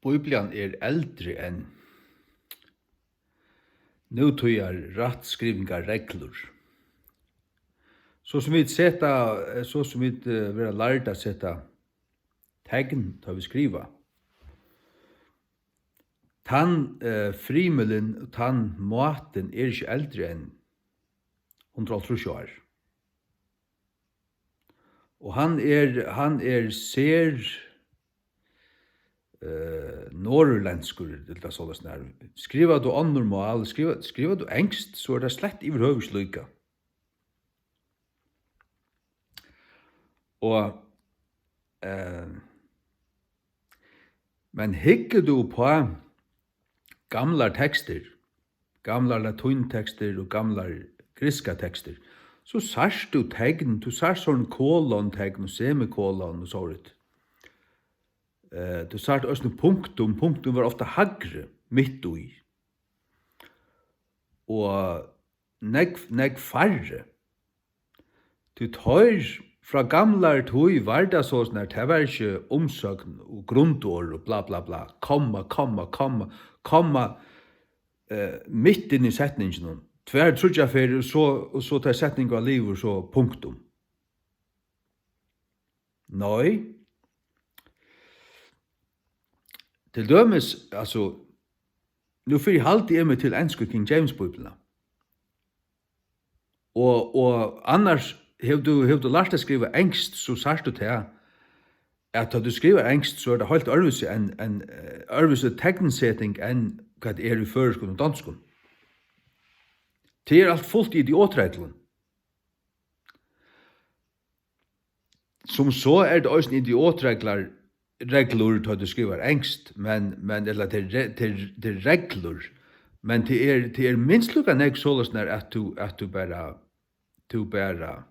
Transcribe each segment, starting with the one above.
Bibelen eldre enn nutøyar rattskrivingar reglur. Så som vi vera lærda setta tegn tar vi skriva. Tann frimelen og tann måten ikke eldre enn 130 år. Og han er ser norrländskur det så där. Skriva du annormal, skriva du engst, så er det slett iverhøvs lykka. Og men hikker du på gamla tekster, gamla latintekster og gamla griska tekster, så sars du tegn, du sars sånn kolon-tegn og semikolon og sånt. Du sars også punktum var ofta hagre mitt ui. Og negg farre. Du tar fra gamlar tøy var det sånn at det var ikke omsøkn og grunnår og bla bla bla, komma midt inn i setningen. Tvær trudjafer og så tar setning av liv og så punktum. Nei. Til dømes, altså, nu fyrir halde jeg meg til ennsku King James-bibelna. Og annars, hef du lært å skriva engst, så sars du til at du skriver engst, så er det helt ærvise tegnsetting enn hva det er i føreskun og danskun. Det er alt fullt idiotreglen. Som så er det også idiotregler tar du skriver engst, men eller til regler, men det er minst lukka nek såles når at du bare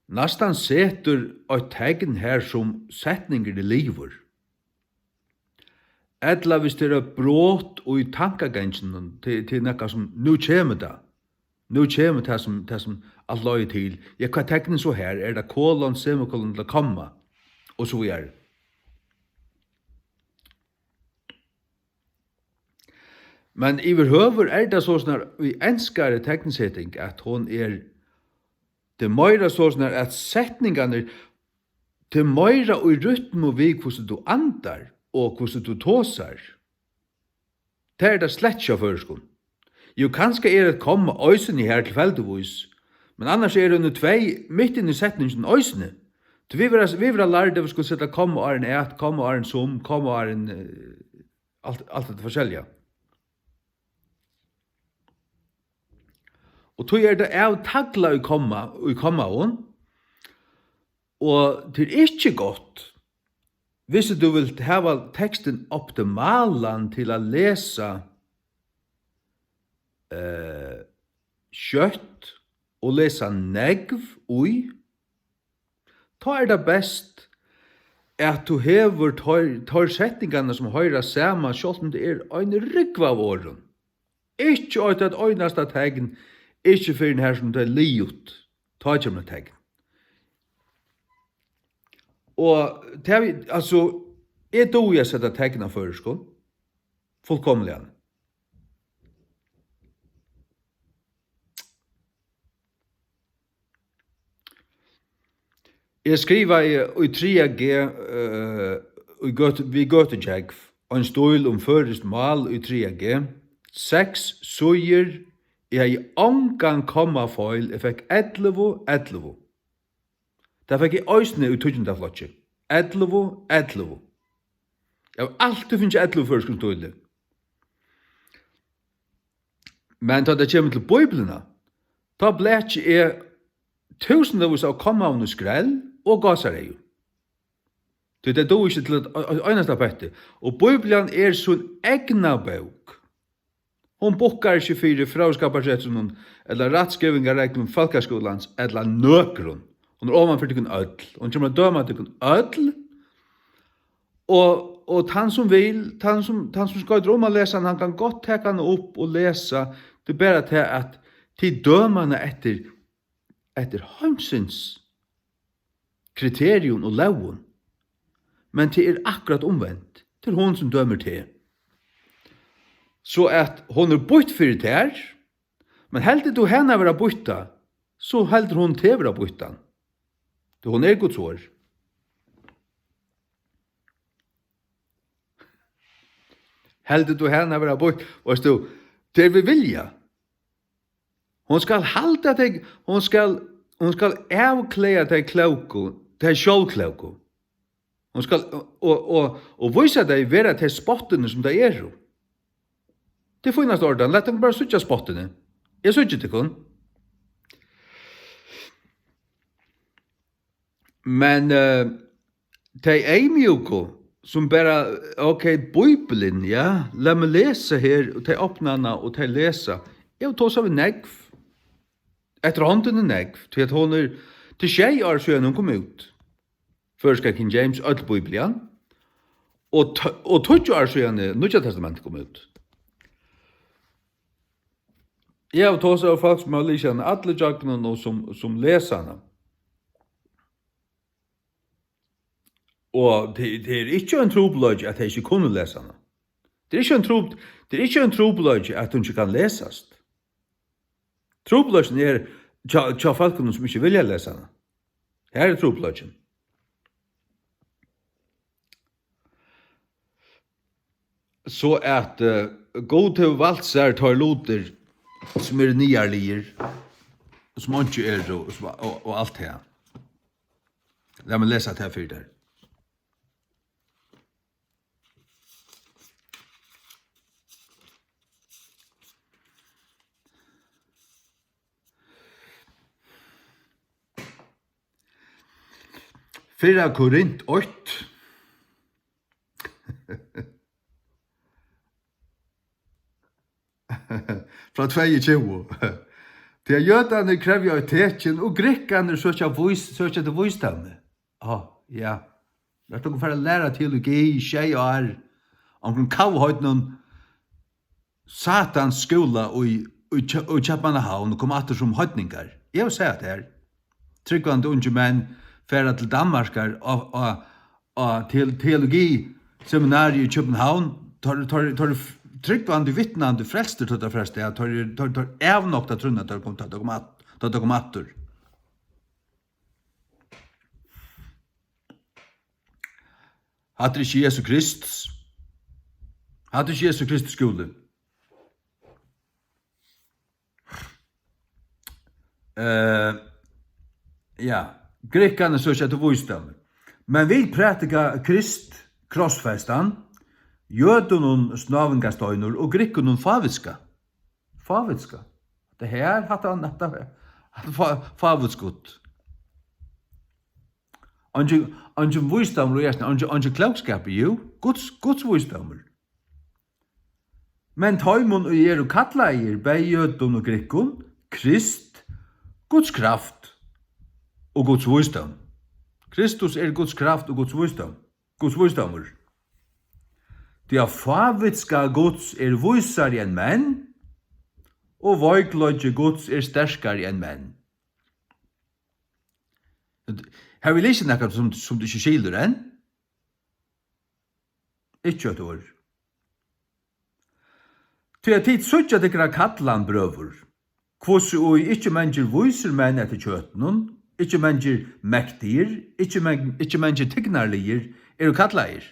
nastan setur et tegn her som setninger i liver. Etla hvis det er brått og i tankagensen til nekka som nu kjemur det som alt løy til. Ja, hva tegnen så her? Er det kolon, semikolon til å komme? Og så videre. Men iverhøver er det sånn at vi enskar tegnsetting at hon det meira sånn at setningene det meira og i rytm og vi hvordan du andar og hvordan du tåsar. Det er det slett ikke føreskånd. Jo, kanskje er det komme øysene her tilfeldigvis, men annars er det under tvei midt inn i setningen øysene. Vi vil ha lært det vi skulle sette komme og en et, komme og en som, komme og en alt det forskjellige. Og tog er det av tagla i komma og det er ikke godt hvis du vil hava teksten optimalan til å lese kjøtt og lesa negv ui, ta er det best at du hever tar setningene som høyra sama, selv om det er en rykva av åren. Ikke at et øyneste tegn, ikke for den her som det er liut, ta ikke med tegn. Og altså, er då jeg setter tegna for skål? Fullkomlig an. Jeg skriver i 3G vi Göteborg en stol om først mal i 3G. 6 søyer jeg i omgang komma feil. Jeg fikk 11. Det fikk jeg øysene i 2000 flotje. 11. Jeg har alltid finnet 11 først stol. Men da det kommer til Bibelene, da ble jeg tusendevis av komma av noe skrell, og gasar ei. Det er då ikke til et øyneste pette. Og Bibelen er sånn egna bok. Hon bokkar ikke fyrir fraskaparsetsen eller rattskrivingarreglum Falkaskolans eller nøkron. Hon er oman fyrir tykkun öll. Hon kommer døma tykkun öll. Og tann som vil, tann som skal drømma lesa, han kan godt teka han opp og lesa. Det er bare til at til dømane etter heimsins kriterium og laun. men det akkurat omvendt. Det hon som dømer til. Så at hon bytt for det her, men heldig du henne være bytta, så heldur hon til være byttan. Det hon Guds år. Heldig du henne være bytt, og du, det vi vilja. Hon skal halda deg, hon skal avklæda deg klauko, deg sjálvklauko. Hon skal, og visa deg vera til spottene som det er. Det finnast ordan, lett dem bare sutja spottene. Jeg sutja til kun. Men de eimjuko, som bara, Bibelen, ja, la meg lese her, og de åpnana, og de lesa. Jeg tar seg negv. Etter hånden negv, til at hon til 6 år siden hun kom ut. Først skal King James öll Bibelen, og 20 år siden Nya Testamentet kom ut. Jeg tar seg av folk som har lyst henne, alle jagene og som leser henne. Og det ikke en trobløg at jeg ikke kunne lese henne. Det ikke en trobløg at hun ikke kan leses. Trobløgjen tja folkene som ikke vilja lese henne. Her trobløgjen. Så at god til valser tar loter som nyarliger, som ikke og alt det. La meg lese det her for der. Fyra Korint 8. Fra 22. Det jødene krever autetjen, og grekkene søker til visdomne. Ja. Lær dere for å lære teologi, tjej og er, om kavhøyt noen satans skola og Kjapmanahavn og kom atter som høytningar. Jeg vil si at det her. Tryggvande unge menn færa til Danmarkar og til teologi seminariet i København, tar tryggvande vittnande frelster til det freste, tar evnokta trunna til å komme atter. Hadde ikke Jesus Kristus skole. Ja, grekkene søker til visdom. Men vi pratika Krist krossfestan, jødunum snavengastoinur og grekkunum favitska. Favitska. Det her hatt han favitskut. Ange visdom ange klokskap jo, Guds visdom. Men tøymon og er kattleier bei jødun og grekkun, Krist, Guds kraft og Guds visdom. Kristus Guds kraft og Guds visdom. Guds visdomur. Det favitska Guds visare enn menn, og veiklodje Guds sterskare enn menn. Her vil ikke nekka som du ikke skilder enn. Ikke et år. Til at tid søtja dekra kattlan brøver, kvos og ikke mennesker viser menn etter kjøtnen, ikke mennesker mektiger, ikke mennesker tignarliger, jo kattleier.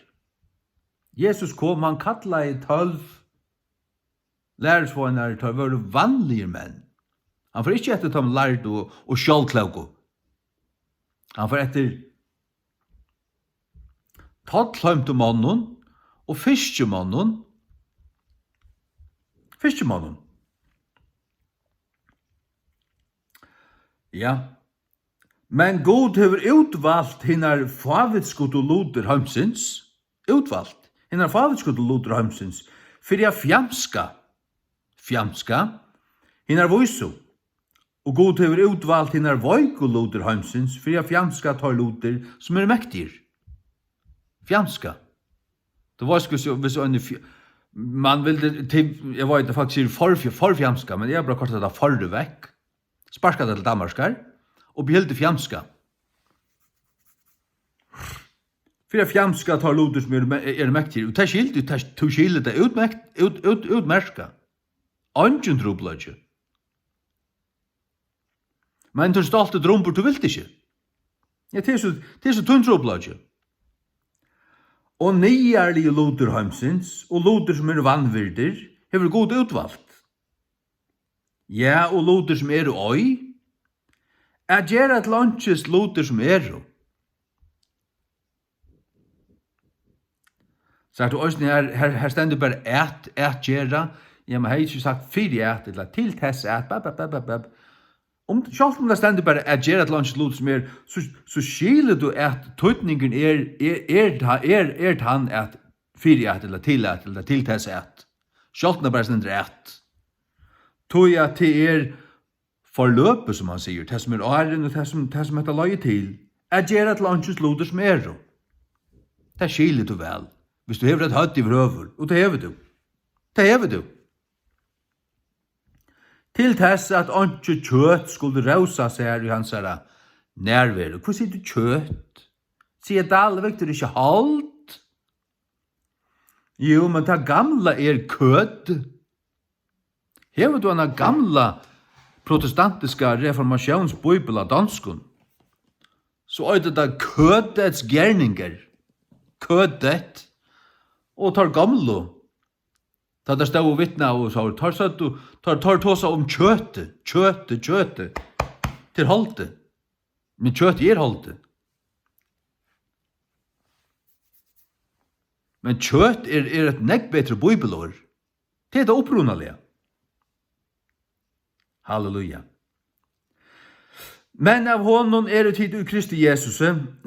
Jesus kom, han kattleier 12 lærersvånar til å være vanlige menn. Han får ikke etter tom lærd og sjålklauko. Han får etter tattløymte mannen og fiskemannen. Ja. Men God hever utvalgt hinnar favitskut og luder heimsins. Utvalgt hinnar favitskut og luder heimsins. Fyrir jeg fjamska hinnar voisu. Og God hever utvalgt hinnar voik og luder heimsins. Fyrir jeg fjamska tar luder som mektir. Fjamska. Det var hvis man ville, jeg var ikke faktisk forfjamska, men jeg bare kortet det forre vekk. Sparska det til Danmarskar. Og behilde fjamska. för fjamska tar loder som mäktig. Och det skilt, det skilt det utmärka. Ingen trobladje. Men du stolt drömmer du vill inte. Ja, det är så tunn trobladje. Og nýjarlige loder heimsins, og loder som vanvirder, hefur god utvalt. Ja, og loder som oi, gjerra et lanches loder som Sagt du òsne her stendur bare et gjerra, ja, men hei ikke sagt fyrir eller til tess Sjálf det stendur bare gjerra et lanches loder som så skiler du tøytningen han fyrir eller til tess Sjálf det bare stendur Tog jeg til forløpet, som han sier, det som æren og det som heter løye til, gjerra et lanches loder som Det skiler du vel. Hvis du hever et høtt i vrøver, og det hever du. Det hever du. Til tess at ikke kjøtt skulle rausa seg her i hans nærvær. Hvor sier du kjøtt? Sier Dalvik, du ikke halt? Jo, men det gamla kødd. Hever du en gamla protestantiska reformationsbibel av danskun, så er det køddets gjerninger. Køddet. Og tar gamla. Da det stod og vittna og så tar tåsa om kjøttet. Til halte. Men kjøttet halte. Men kjøtt et nekk betre bibelår. Det det opprunalige. Halleluja. Men av honom det tid u Kristi Jesus,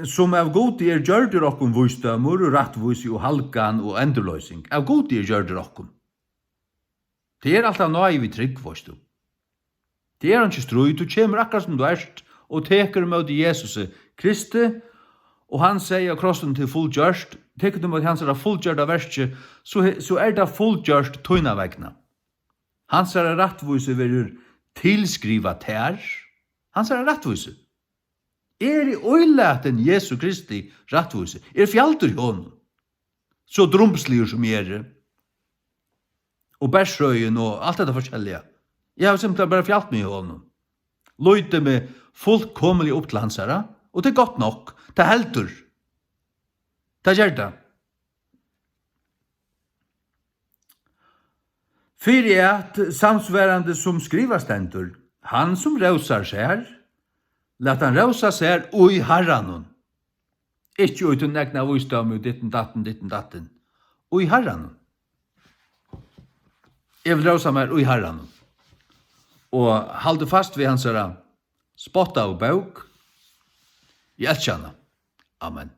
som av god gjørder okkom vusdømur og rattvus og halkan og endurløysing. Av god gjørder okkom. Det alt av nøy vi trygg, forstå. Det han ikke strøy, du kommer akkurat som du og teker med Jesus Kristi, og han sier krossen til fullgjørst, teker du med hans fullgjørd av verset, så det fullgjørst tøyna vegna. Hans rattvus vil tilskriva ter, hans rattvuse. I øylaten Jesu Kristi rattvuse. Fjaltur i hånden. Så drumsligur som og bærsrøyen og alt dette forskjellige. Jeg har simpelthen bare fjalt meg i hånden. Løyte meg fullkomlig opp til hans og det godt nok. Det heldur. Det gjør det. Fyrir at samsværande som skrivastendur, han som rausar seg, lat han rausa seg ui harranon. Ikke ui til negna vusdom og ditten datten. Ui harranon. Jeg vil rausa meg ui harranon. Og halde fast ved hans spotta og bauk. Jeg elskjana. Amen.